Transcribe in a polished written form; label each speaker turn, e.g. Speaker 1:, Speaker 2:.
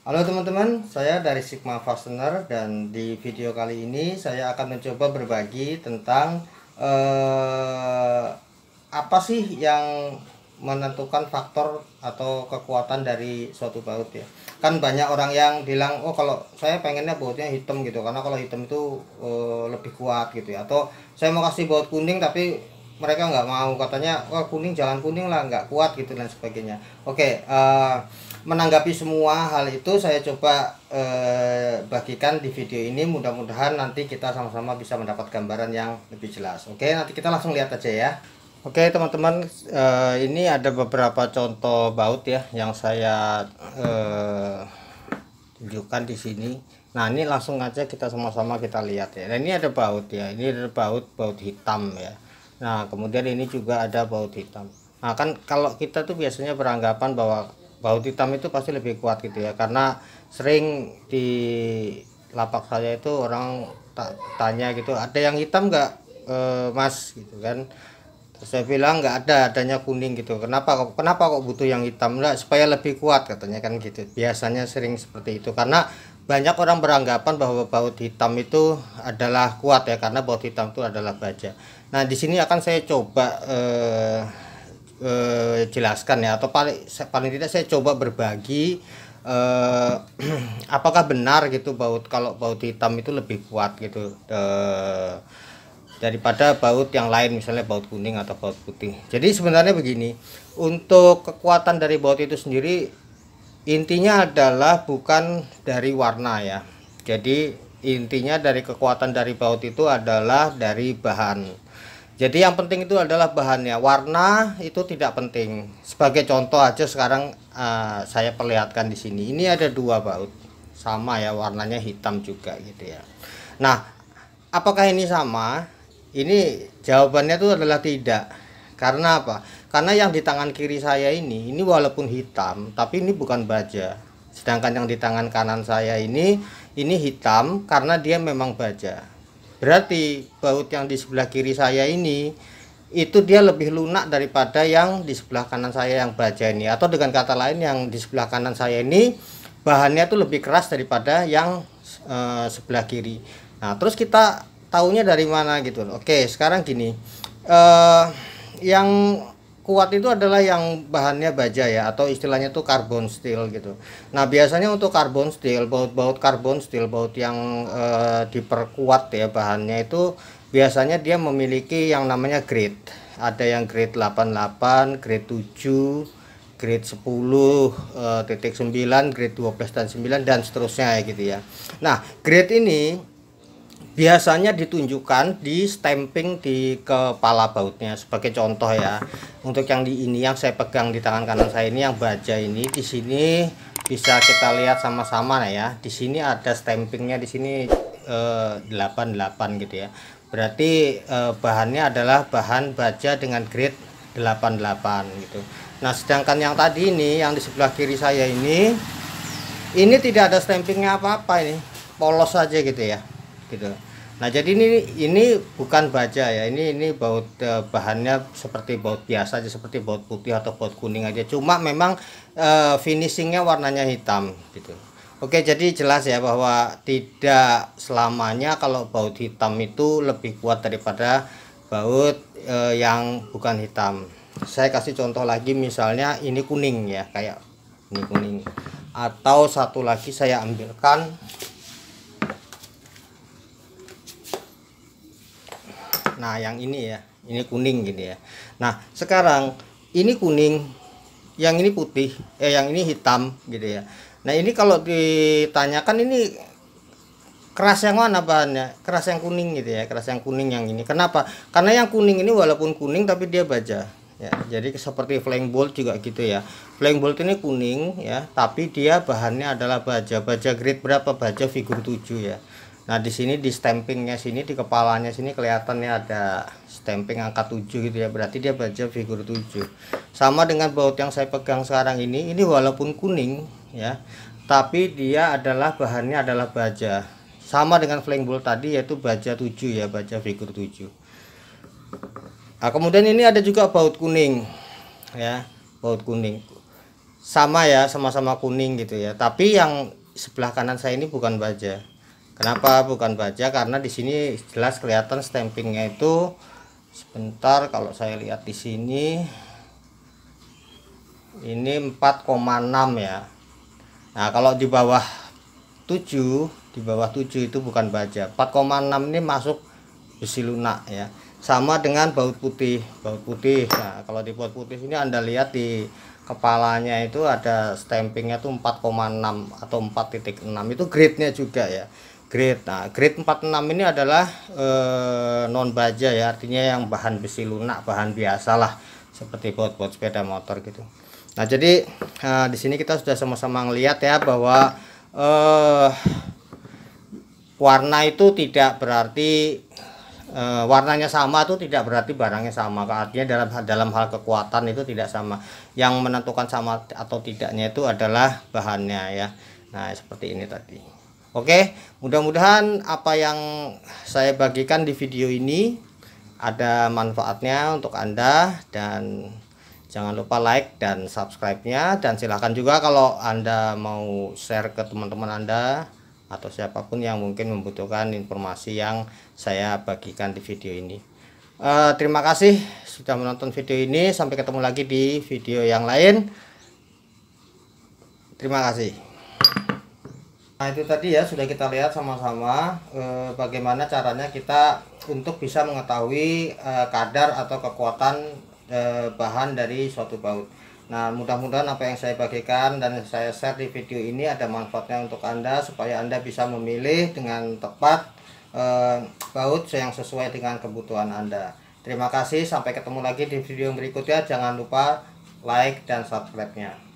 Speaker 1: Halo teman-teman, saya dari Sigma Fastener dan di video kali ini saya akan mencoba berbagi tentang apa sih yang menentukan faktor atau kekuatan dari suatu baut ya. Kan banyak orang yang bilang, oh kalau saya pengennya bautnya hitam gitu, karena kalau hitam itu lebih kuat gitu ya. Atau saya mau kasih baut kuning tapi mereka nggak mau, katanya wah kuning jangan kuning lah, nggak kuat gitu dan sebagainya. Oke, menanggapi semua hal itu saya coba bagikan di video ini, mudah-mudahan nanti kita sama-sama bisa mendapat gambaran yang lebih jelas. Oke, nanti kita langsung lihat aja ya. Oke teman-teman, ini ada beberapa contoh baut ya yang saya tunjukkan di sini. Nah ini langsung aja kita sama-sama kita lihat ya. Nah ini ada baut ya, ini ada baut hitam ya. Nah kemudian ini juga ada baut hitam. Nah kan kalau kita tuh biasanya beranggapan bahwa baut hitam itu pasti lebih kuat gitu ya, karena sering di lapak saya itu orang tanya gitu, ada yang hitam nggak mas gitu kan. Saya bilang nggak ada, adanya kuning gitu. Kenapa kok butuh yang hitam? Enggak, supaya lebih kuat katanya kan gitu. Biasanya sering seperti itu karena banyak orang beranggapan bahwa baut hitam itu adalah kuat ya, karena baut hitam itu adalah baja. Nah di sini akan saya coba jelaskan ya, atau paling tidak saya coba berbagi apakah benar gitu kalau baut hitam itu lebih kuat gitu daripada baut yang lain, misalnya baut kuning atau baut putih. Jadi sebenarnya begini, untuk kekuatan dari baut itu sendiri intinya adalah bukan dari warna ya. Jadi intinya dari kekuatan dari baut itu adalah dari bahan. Jadi yang penting itu adalah bahannya. Warna itu tidak penting. Sebagai contoh aja sekarang saya perlihatkan di sini. Ini ada dua baut sama ya, warnanya hitam juga gitu ya. Nah, apakah ini sama? Ini jawabannya itu adalah tidak. Karena apa? Karena yang di tangan kiri saya ini walaupun hitam, tapi ini bukan baja. Sedangkan yang di tangan kanan saya ini hitam karena dia memang baja. Berarti baut yang di sebelah kiri saya ini itu dia lebih lunak daripada yang di sebelah kanan saya yang baja ini. Atau dengan kata lain, yang di sebelah kanan saya ini bahannya tuh lebih keras daripada yang sebelah kiri. Nah, terus kita taunya dari mana gitu. Oke, sekarang gini. Yang kuat itu adalah yang bahannya baja ya, atau istilahnya tuh carbon steel gitu. Nah, biasanya untuk carbon steel, baut-baut carbon steel, baut yang diperkuat ya bahannya itu biasanya dia memiliki yang namanya grade. Ada yang grade 88, grade 7, grade 10.9, grade 12 dan 9 dan seterusnya ya gitu ya. Nah, grade ini biasanya ditunjukkan di stamping di kepala bautnya. Sebagai contoh ya, untuk yang di ini yang saya pegang di tangan kanan saya ini yang baja ini, di sini bisa kita lihat sama-sama ya. Di sini ada stampingnya di sini 88 gitu ya. Berarti bahannya adalah bahan baja dengan grade 88 gitu. Nah, sedangkan yang tadi ini yang di sebelah kiri saya ini tidak ada stampingnya apa-apa, ini polos saja gitu ya gitu. Nah jadi ini bukan baja ya, ini baut bahannya seperti baut biasa aja, seperti baut putih atau baut kuning aja, cuma memang finishingnya warnanya hitam gitu. Oke, jadi jelas ya bahwa tidak selamanya kalau baut hitam itu lebih kuat daripada baut yang bukan hitam. Saya kasih contoh lagi, misalnya ini kuning ya, kayak ini kuning, atau satu lagi saya ambilkan. Nah yang ini ya, ini kuning gini ya. Nah sekarang ini kuning, yang ini putih, yang ini hitam gitu ya. Nah ini kalau ditanyakan ini keras yang mana bahannya, keras yang kuning gitu ya, keras yang kuning yang ini. Kenapa? Karena yang kuning ini walaupun kuning tapi dia baja ya. Jadi seperti flying bolt juga gitu ya. Flying bolt ini kuning ya, tapi dia bahannya adalah baja. Baja grade berapa? Baja figur 7 ya. Nah di sini di stampingnya sini, di kepalanya sini kelihatannya ada stamping angka 7 gitu ya, berarti dia baja figur 7. Sama dengan baut yang saya pegang sekarang ini walaupun kuning ya, tapi dia adalah bahannya adalah baja. Sama dengan flying bolt tadi, yaitu baja 7 ya, baja figur 7. Nah kemudian ini ada juga baut kuning ya, baut kuning. sama ya, sama-sama kuning gitu ya. Tapi yang sebelah kanan saya ini bukan baja. Kenapa bukan baja? Karena di sini jelas kelihatan stampingnya itu, sebentar, kalau saya lihat di sini ini 4,6 ya. Nah, kalau di bawah 7, itu bukan baja. 4,6 ini masuk besi lunak ya. Sama dengan baut putih. Nah, kalau di baut putih ini Anda lihat di kepalanya itu ada stampingnya tuh 4,6 atau 4,6. Itu grade-nya juga ya. Grade. Nah, grade 46 ini adalah non baja ya, artinya yang bahan besi lunak, bahan biasalah seperti baut-baut sepeda motor gitu. Nah, jadi di sini kita sudah sama-sama ngelihat ya bahwa warna itu tidak berarti warnanya sama itu tidak berarti barangnya sama. Artinya dalam hal kekuatan itu tidak sama. Yang menentukan sama atau tidaknya itu adalah bahannya ya. Nah, seperti ini tadi. Oke, mudah-mudahan apa yang saya bagikan di video ini ada manfaatnya untuk Anda, dan jangan lupa like dan subscribe-nya, dan silahkan juga kalau Anda mau share ke teman-teman Anda atau siapapun yang mungkin membutuhkan informasi yang saya bagikan di video ini. Terima kasih sudah menonton video ini. Sampai ketemu lagi di video yang lain. Terima kasih. Nah, itu tadi ya, sudah kita lihat sama-sama bagaimana caranya kita untuk bisa mengetahui kadar atau kekuatan bahan dari suatu baut. Nah, mudah-mudahan apa yang saya bagikan dan saya share di video ini ada manfaatnya untuk Anda, supaya Anda bisa memilih dengan tepat baut yang sesuai dengan kebutuhan Anda. Terima kasih, sampai ketemu lagi di video yang berikutnya. Jangan lupa like dan subscribe-nya.